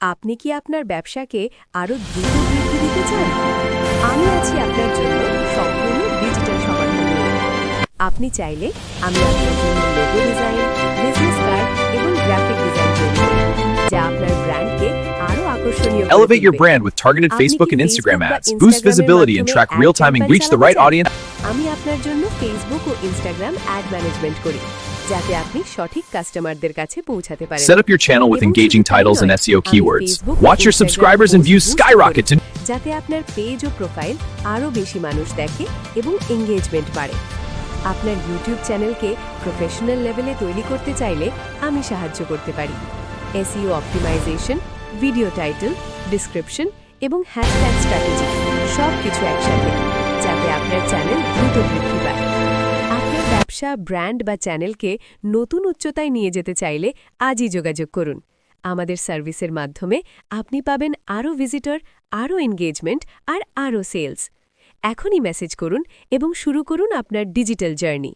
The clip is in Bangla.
আপনি কি আপনার ব্যবসাকে আরও দ্রুত বৃদ্ধি দিতে চান? আমি আছি আপনার জন্য সম্পূর্ণ ডিজিটাল সমাধান নিয়ে। আপনি চাইলে আমি আপনার জন্য লোগো ডিজাইন, বিজনেস কার্ড এবং গ্রাফিক ডিজাইন তৈরি করি, যা আপনার ব্র্যান্ডকে আরও আকর্ষণীয় করে Elevate your তুলবে। brand with targeted আপনি Facebook কি and ফেসবুক Instagram বা ads. Boost ইনস্টাগ্রামের visibility and মাধ্যমে track ad real time and campaign reach the চালাতে right চান? audience. আমি আপনার জন্য ফেসবুক ও ইনস্টাগ্রাম অ্যাড ম্যানেজমেন্ট করি, যাতে আপনি সঠিক কাস্টমারদের কাছে পৌঁছাতে পারেন। Set up your channel with এবং engaging শুধু তাই titles and নয়, SEO আমি keywords. ফেসবুক ও Watch your Instagram subscribers and post views boost skyrocket করি, to যাতে আপনার পেজ ও প্রোফাইল আরও বেশি মানুষ দেখে এবং এঙ্গেজমেন্ট বাড়ে। আপনার ইউটিউব চ্যানেলকে প্রফেশনাল লেভেলে তৈরি করতে চাইলে আমি সাহায্য করতে পারি। SEO optimisation, video title, description এবং হ্যাশট্যাগ স্ট্র্যাটেজি সব কিছু একসাথে, যাতে আপনার চ্যানেল দ্রুত বৃদ্ধি পায়। আপনার ব্যবসা, ব্র্যান্ড বা চ্যানেলকে নতুন উচ্চতায় নিয়ে যেতে চাইলে আজই যোগাযোগ করুন। আমাদের সার্ভিসের মাধ্যমে আপনি পাবেন আরও ভিজিটর, আরও এনগেজমেন্ট আর আরও সেলস। এখনই মেসেজ করুন এবং শুরু করুন আপনার ডিজিটাল জার্নি।